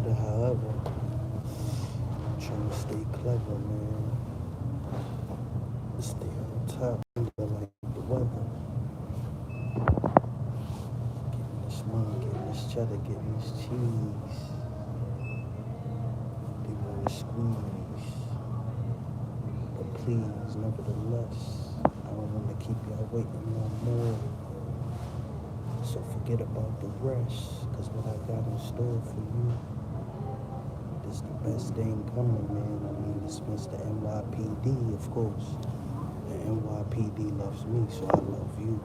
matter, however, I'm trying to stay clever, man. Stay on top, like the weather. Getting this money, getting this cheddar, getting this cheese. They want to squeeze, but please, nevertheless, I don't want to keep y'all waiting no more. So forget about the rest, cause what I got in store for you is the best thing coming, man. I mean, it's Mr. NYPD, of course. And NYPD loves me, so I love you.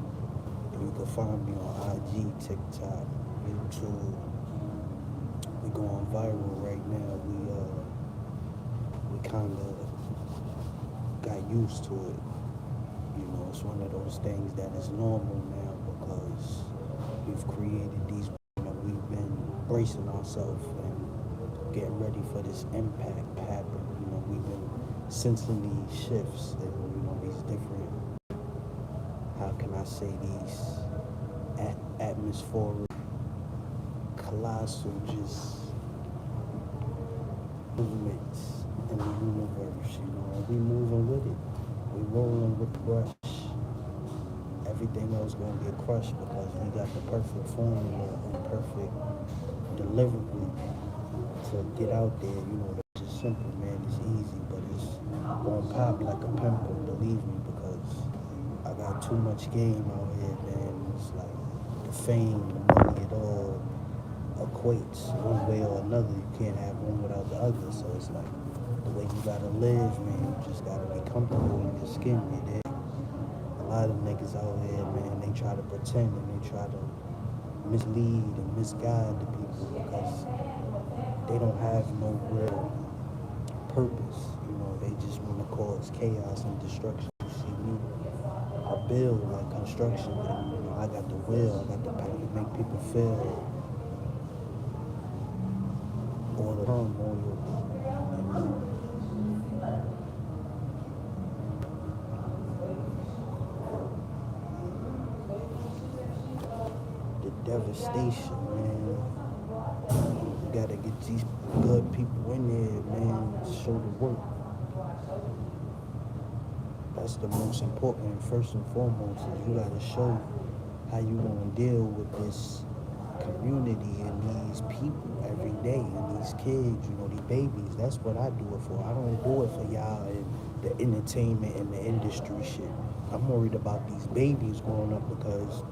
And you can find me on IG, TikTok, YouTube. We going viral right now. We kind of got used to it. You know, it's one of those things that is normal now because we've created these, we've been bracing ourselves and getting ready for this impact to happen. You know, we've been sensing these shifts and, these different, how can I say, these atmospheric, colossal, just movements in the universe, and we moving with it. We rolling with the brush. Everything else gonna get crushed because we got the perfect formula and perfect delivery to get out there. It's just simple, man. It's easy, but it's gonna pop like a pimple, believe me, because I got too much game out here, man. It's like the fame, the money, it all equates one way or another. You can't have one without the other. So it's like the way you gotta live, man. You just gotta be comfortable in your skin, you dig? A lot of niggas out here, man, they try to pretend and they try to mislead and misguide the people because they don't have no real purpose. They just want to cause chaos and destruction. You see me, I build like construction, and I got the will, I got the power to make people feel all the turmoil. Devastation, man. You gotta get these good people in there, man. Show the work. That's the most important. First and foremost, is you gotta show how you gonna deal with this community and these people every day and these kids, these babies. That's what I do it for. I don't do it for y'all and the entertainment and the industry shit. I'm worried about these babies growing up because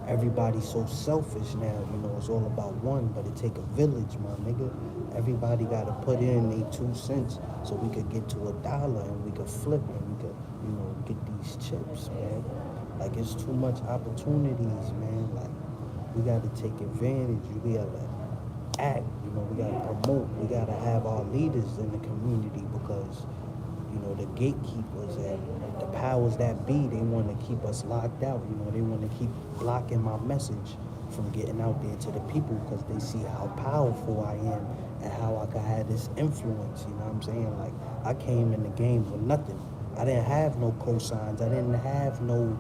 everybody's so selfish now, it's all about one, but it take a village, my nigga. Everybody gotta put in their 2 cents so we could get to $1 and we could flip and we could, get these chips, man. Like, it's too much opportunities, man. Like, we gotta take advantage. We gotta act, we gotta promote. We gotta have our leaders in the community because, the gatekeepers and the powers that be, they want to keep us locked out. They want to keep blocking my message from getting out there to the people because they see how powerful I am and how I can have this influence. You know what I'm saying? Like, I came in the game with nothing. I didn't have no cosigns. I didn't have no,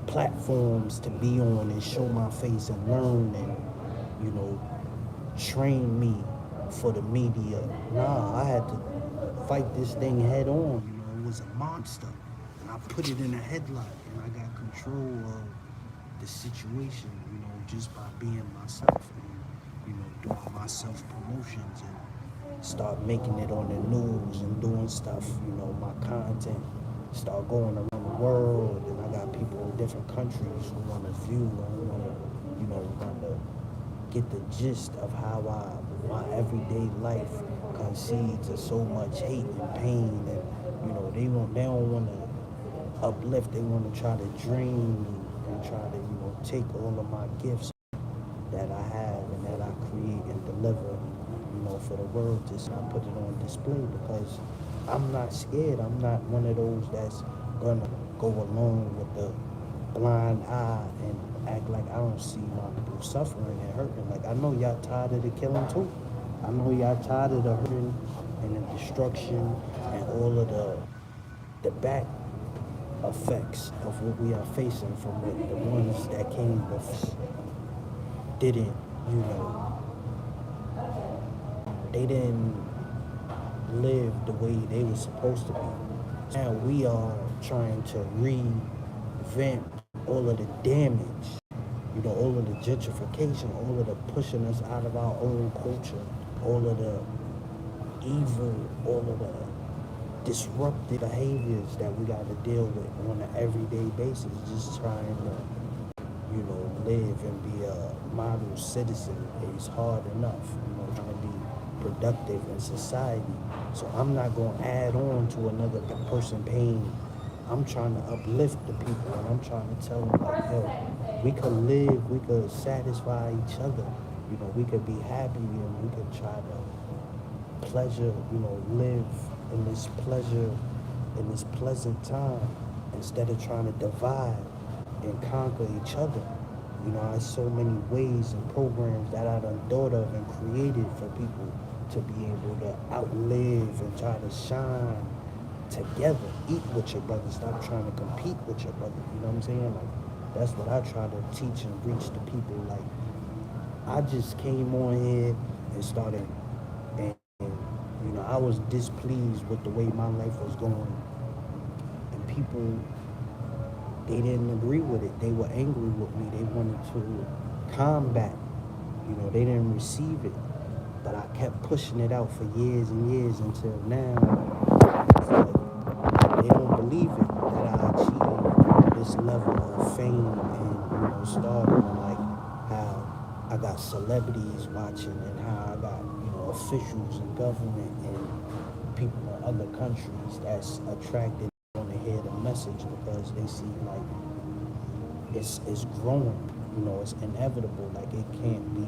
platforms to be on and show my face and learn and, train me for the media. Nah, I had to fight this thing head on. It was a monster, and I put it in a headlock, and I got control of the situation, just by being myself and, doing my self-promotions and start making it on the news and doing stuff, my content start going around the world, and I got people in different countries who want to view and want to, kind of get the gist of how my everyday life concedes to so much hate and pain, and they don't want to uplift. They want to try to drain me and try to take all of my gifts that I have and that I create and deliver for the world to not put it on display because I'm not scared. I'm not one of those that's gonna go along with the blind eye and act like I don't see my people suffering and hurting. Like, I know y'all tired of the killing too. I know y'all tired of the hurting and the destruction and all of the back effects of what we are facing from it. The ones that came before didn't, they didn't live the way they were supposed to be. Now we are trying to revamp all of the damage, all of the gentrification, all of the pushing us out of our own culture, all of the evil, all of the disruptive behaviors that we got to deal with on an everyday basis, just trying to, live and be a model citizen is hard enough, trying to be productive in society. So I'm not going to add on to another person pain. I'm trying to uplift the people, and I'm trying to tell them, like, yo, we could live, we could satisfy each other, we could be happy, and we could try to pleasure, live in this pleasure, in this pleasant time, instead of trying to divide and conquer each other. There's so many ways and programs that I done thought of and created for people to be able to outlive and try to shine together. Eat with your brother. Stop trying to compete with your brother. You know what I'm saying? Like, that's what I try to teach and reach the people. Like, I just came on here and started, and I was displeased with the way my life was going, and people, they didn't agree with it. They were angry with me. They wanted to combat. They didn't receive it. But I kept pushing it out for years and years until now. It's like they don't believe it that I achieved this level of fame and, stardom, and like how I got celebrities watching, and how I got, officials in government and people in other countries that's attracted want to hear the message, because they see like it's growing, it's inevitable, like it can't be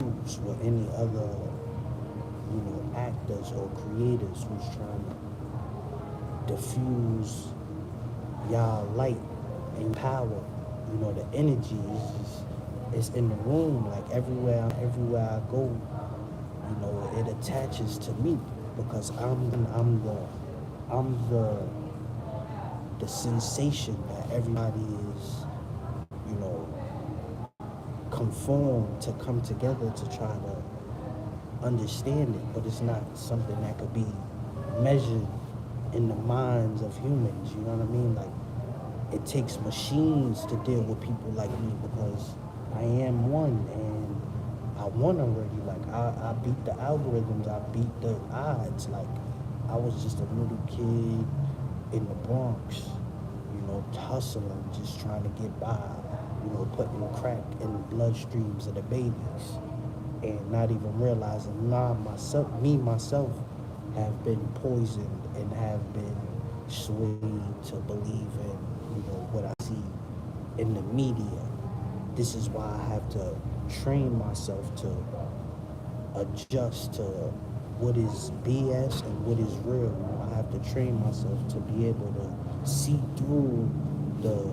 used with any other, actors or creators who's trying to diffuse y'all light and power. The energy is just, it's in the room, like everywhere I go, it attaches to me, because I'm the sensation that everybody is, conformed to come together to try to understand it, but it's not something that could be measured in the minds of humans, you know what I mean? Like, it takes machines to deal with people like me, because I am one, and I won already. Like, I beat the algorithms, I beat the odds. Like, I was just a little kid in the Bronx, hustling, just trying to get by, putting crack in the bloodstreams of the babies, and not even realizing, myself have been poisoned and have been swayed to believe in, what I see in the media. This is why I have to train myself to adjust to what is BS and what is real. I have to train myself to be able to see through the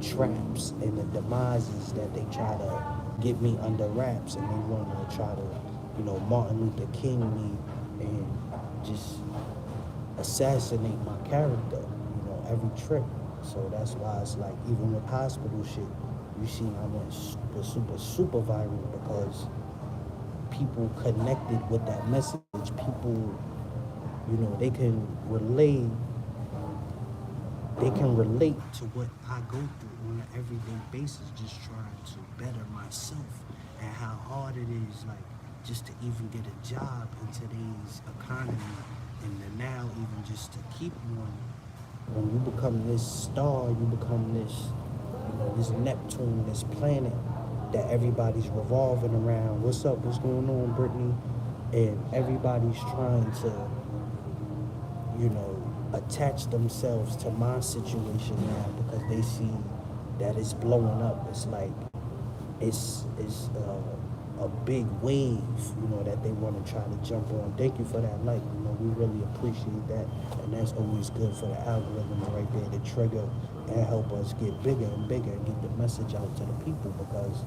traps and the demises that they try to get me under wraps, and they want to try to, Martin Luther King me and just assassinate my character, every trip. So that's why it's like, even with hospital shit, you see I went super viral, because people connected with that message. People, they can relate to what I go through on an everyday basis, just trying to better myself, and how hard it is, like, just to even get a job in today's economy, and then now even just to keep one. When you become this star, you become this, this Neptune, this planet that everybody's revolving around. What's up? What's going on, Brittany? And everybody's trying to, attach themselves to my situation now, because they see that it's blowing up. It's like it's a big wave, that they want to try to jump on. Thank you for that like. We really appreciate that, and that's always good for the algorithm right there to trigger and help us get bigger and bigger and get the message out to the people, because,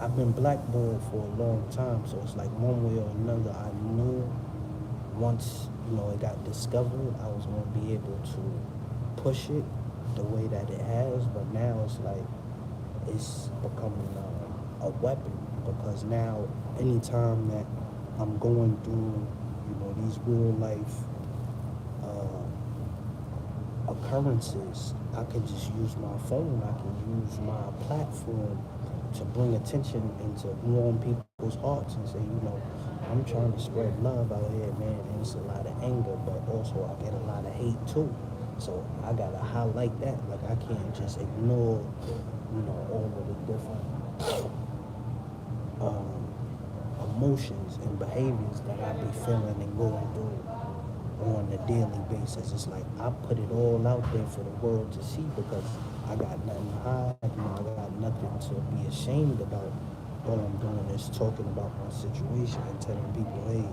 I've been blackballed for a long time, so it's like one way or another, I knew once, it got discovered, I was going to be able to push it the way that it has, but now it's like, it's becoming a weapon. because now anytime that I'm going through, these real life occurrences, I can just use my phone. I can use my platform to bring attention and to warm people's hearts and say, I'm trying to spread love out here, man. And it's a lot of anger, but also I get a lot of hate too. So I gotta highlight that. Like I can't just ignore, all of the different um, emotions and behaviors that I be feeling and going through on a daily basis. It's like I put it all out there for the world to see because I got nothing to hide. I got nothing to be ashamed about. All I'm doing is talking about my situation and telling people, hey,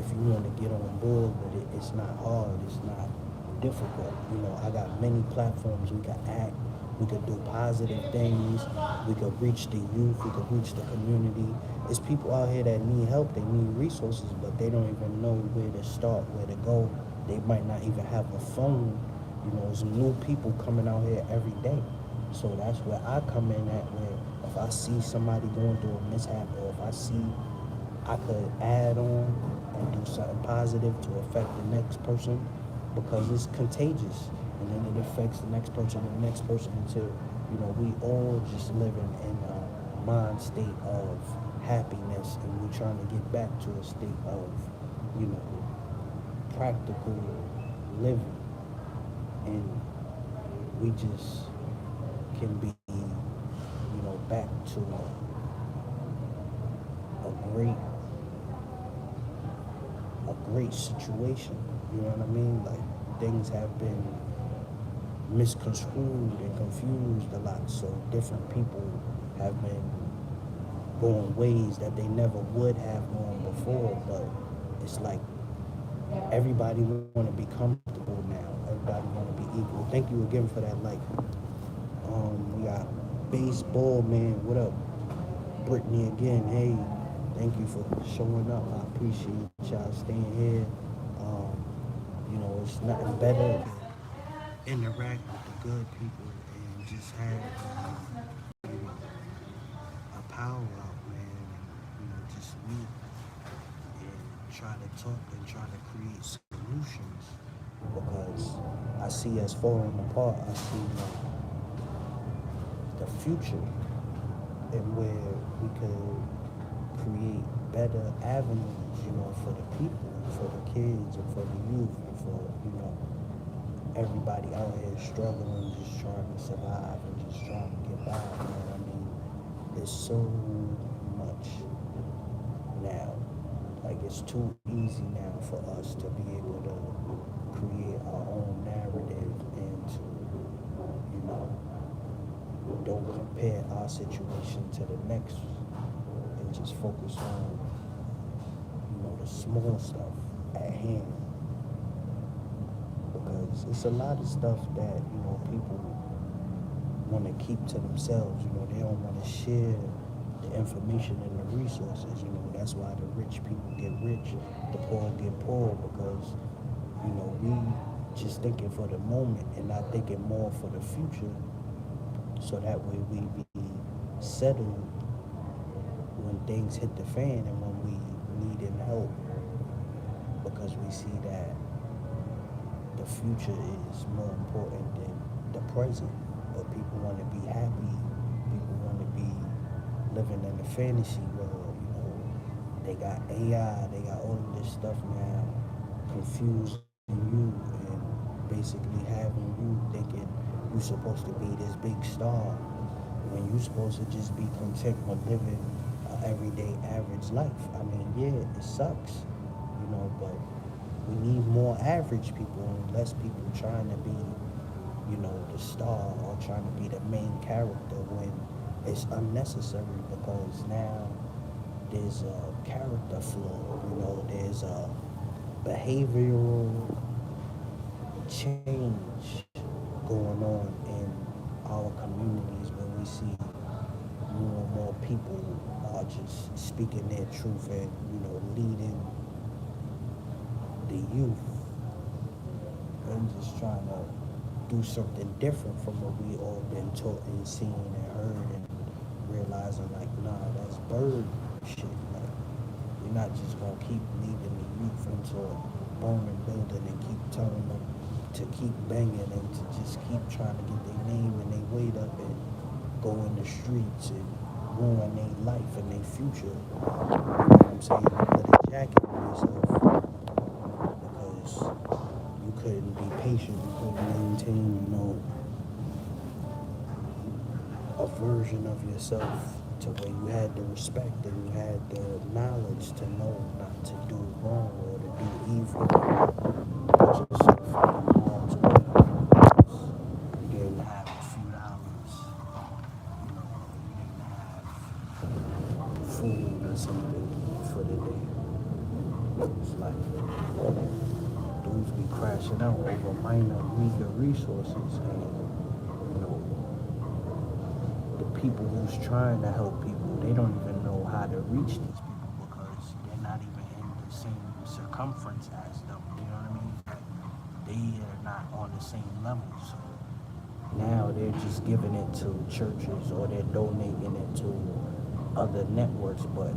if you want to get on board with it, it's not hard. It's not difficult. I got many platforms. We can act. We could do positive things. We could reach the youth. We could reach the community. There's people out here that need help. They need resources, but they don't even know where to start, where to go. They might not even have a phone. There's new people coming out here every day. So that's where I come in at, where if I see somebody going through a mishap, or if I see I could add on and do something positive to affect the next person, because it's contagious, and then it affects the next person and the next person until we all just living in a mind state of happiness, and we're trying to get back to a state of practical living, and we just can be back to a great situation. You know what I mean? Like things have been misconstrued and confused a lot. So different people have been going ways that they never would have gone before. But it's like everybody want to be comfortable now. Everybody want to be equal. Thank you again for that. Like, we got baseball man. What up, Brittany again? Hey, thank you for showing up. I appreciate y'all staying here. Um, it's nothing better than interact with the good people and just have a power out, man. And, just meet and try to talk and try to create solutions because I see us falling apart. I see the future and where we could create better avenues, for the people, for the kids, and for the youth, and for, everybody out here struggling, just trying to survive and just trying to get by, man. I mean, there's so much now. Like, it's too easy now for us to be able to create our own narrative and to, don't compare our situation to the next and just focus on, the small stuff at hand. Because it's a lot of stuff that, people want to keep to themselves. They don't want to share the information and the resources. That's why the rich people get rich, the poor get poor, because, we just thinking for the moment and not thinking more for the future. So that way we be settled when things hit the fan and when we need help, because we see that the future is more important than the present. But people want to be happy. People want to be living in a fantasy world. They got AI, they got all of this stuff now, confusing you and basically having you thinking you're supposed to be this big star when you're supposed to just be content with living an everyday average life. I mean, yeah, it sucks, but we need more average people and less people trying to be, the star or trying to be the main character when it's unnecessary, because now there's a character flaw, there's a behavioral change going on in our communities when we see more and more people are just speaking their truth and, leading the youth and just trying to do something different from what we all been taught and seen and heard, and realizing like, nah, that's bird shit. Like, you're not just gonna keep leading the youth into a burning building and keep telling them to keep banging and to just keep trying to get their name and their weight up and go in the streets and ruin their life and their future. You know what I'm saying? You put a jacket on yourself because you couldn't be patient, you couldn't maintain, a version of yourself to where you had the respect and you had the knowledge to know not to do wrong or to do evil. Put yourself in harm's way because you didn't have a few dollars, you didn't have food or something for the day. It's like dudes be crashing out over minor, meager resources, and the people who's trying to help people, they don't even know how to reach these people because they're not even in the same circumference as them. You know what I mean? They are not on the same level. So now they're just giving it to churches or they're donating it to other networks, but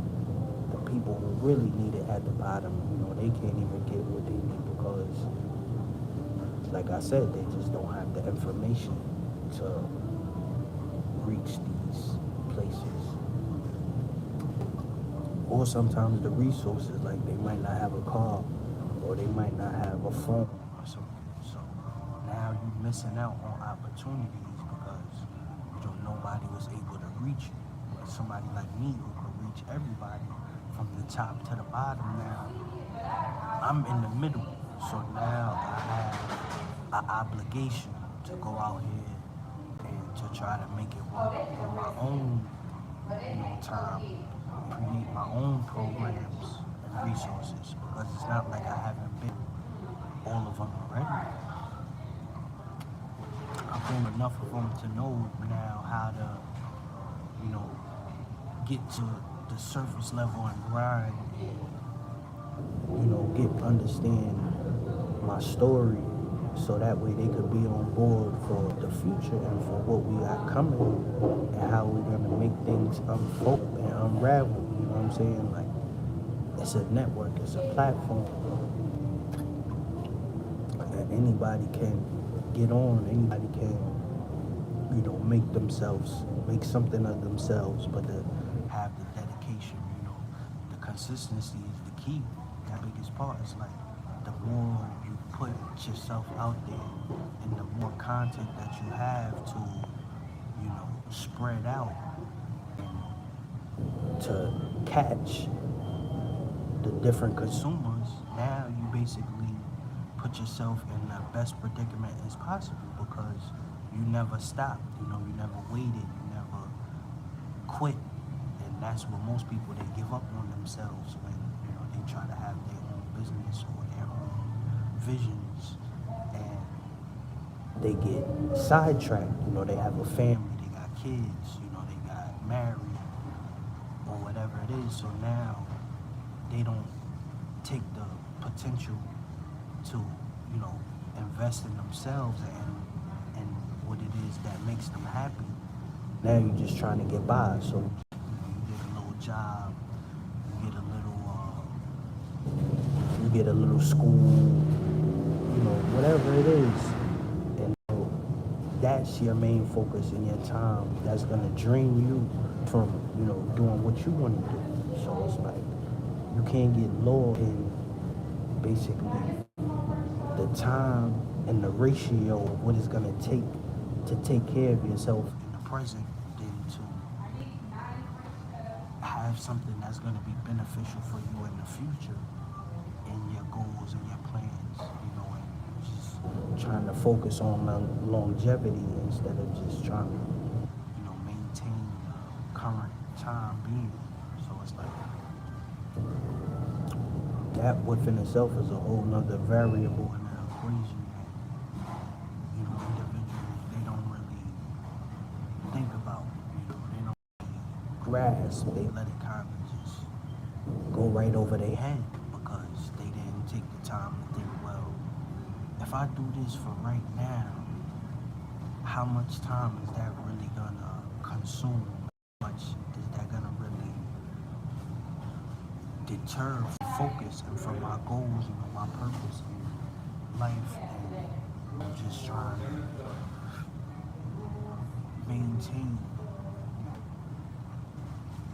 the people who really need it at the bottom, they can't even get what they need because, like I said, they just don't have the information to reach these places. Or sometimes the resources, like they might not have a car or they might not have a phone or something. So now you're missing out on opportunities because nobody was able to reach you. But somebody like me who could reach everybody from the top to the bottom now, I'm in the middle. So now I have an obligation to go out here and to try to make it work on my own, time, create my own programs and resources because it's not like I haven't been all of them already. I've been enough of them to know now how to, get to the surface level and grind and, understand my story so that way they could be on board for the future and for what we got coming and how we're going to make things unfold and unravel. You know what I'm saying? Like, it's a network, it's a platform that anybody can get on, anybody can, make something of themselves, but to have the dedication, the consistency is the key. The biggest part is like the more you put yourself out there and the more content that you have to, spread out and to catch the different consumers, now you basically put yourself in the best predicament as possible because you never stopped, you never waited, you never quit. And that's what most people, they give up on themselves when, they try to have their own business or their own visions and they get sidetracked. They have a family, they got kids, they got married or whatever it is. So now they don't take the potential to, invest in themselves and what it is that makes them happy. Now you're just trying to get by. So you get a little job, you get a little school, whatever it is. And that's your main focus in your time. That's going to drain you from, doing what you want to do. So it's like, you can't get low in basically the time and the ratio of what it's going to take care of yourself in the present than to have something that's going to be beneficial for you in the future in your goals and your plans, and just trying to focus on longevity instead of just trying to, maintain the current time being. So it's like, that within itself is a whole nother variable in the equation that, individuals, they don't really think about, they don't really grasp, they let it kind of just go right over their head because they didn't take the time to think, well, if I do this for right now, how much time is that really gonna consume? How much is that gonna really deter focus and from my goals, my purpose in life, and I'm just trying to maintain.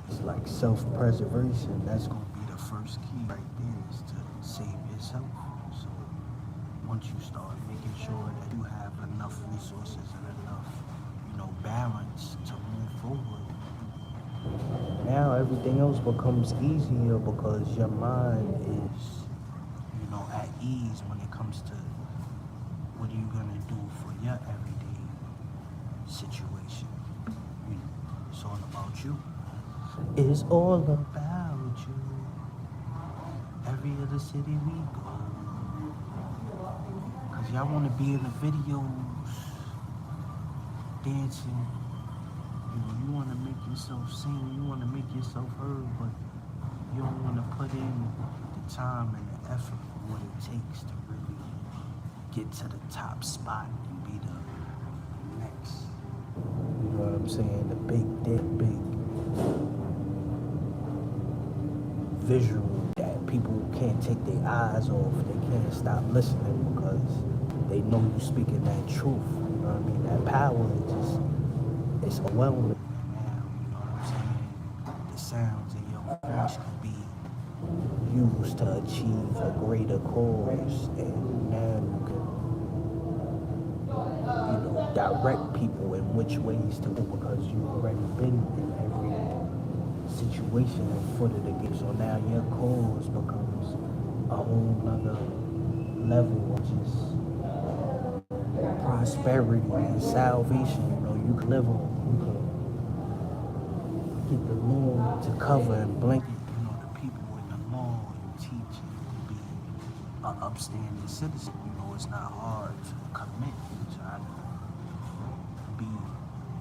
It's like self-preservation. That's gonna be the first key right there, is to save yourself. So once you start making sure that you have enough resources and enough, balance to move forward, now everything else becomes easier because your mind is, at ease when it comes to what are you gonna do for your everyday situation. It's all about you. It's all about you. Every other city we go. Cause y'all wanna be in the videos, dancing. You wanna make yourself sing, you wanna make yourself heard, but you don't wanna put in the time and the effort of what it takes to really get to the top spot and be the next. You know what I'm saying? The big visual that people can't take their eyes off. They can't stop listening because they know you speaking that truth. You know what I mean? That power is just, it's overwhelming now. You know what I'm saying? The sounds in your voice can be used to achieve a greater cause, and now you can, direct people in which ways to go because you've already been in every situation in foot of the game. So now your cause becomes a whole nother level of just prosperity and salvation. You can live on. You can get the law to cover and blanket, the people in the law and teach you to be an upstanding citizen. It's not hard to commit and try to be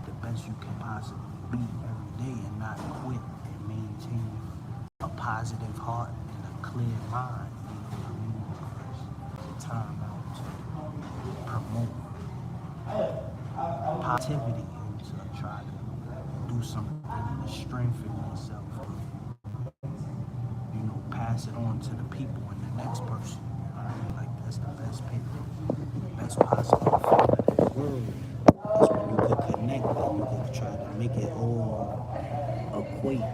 the best you can possibly be every day and not quit and maintain a positive heart and a clear mind. Because it's time out to promote positivity and to try to do something to strengthen yourself. Pass it on to the people and the next person. Like that's the best paper, best possible feeling in the world. That's when you could connect and you could try to make it all equate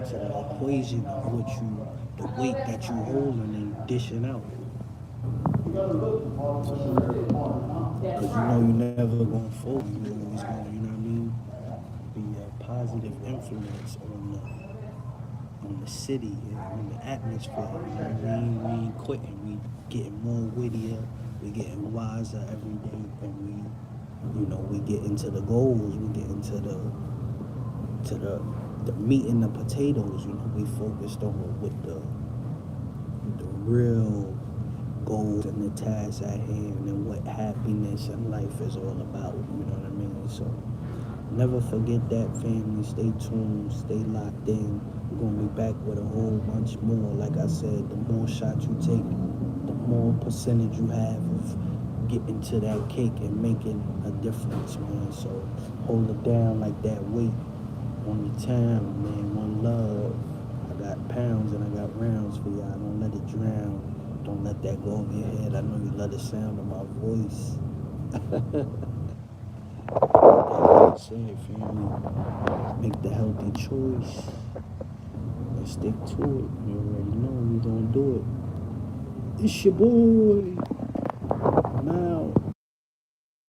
to the equation of the weight that you holding and dishing out. Because you never gonna fold. You always gonna, be a positive influence on the city and on the atmosphere. We ain't quitting. We getting more wittier. We getting wiser every day, and we get into the goals. We get into the meat and the potatoes. We focused on with the real goals and the tasks at hand and what happiness in life is all about. You know what I mean? So never forget that, family. Stay tuned. Stay locked in. We're going to be back with a whole bunch more. Like I said, the more shots you take, the more percentage you have of getting to that cake and making a difference, man. So hold it down like that weight on your town, man. One love. I got pounds and I got rounds for y'all. Don't let it drown. Don't let that go over your head. I know you love the sound of my voice. That's it, family. Make the healthy choice. Stick to it. You already know we're gonna do it. It's your boy.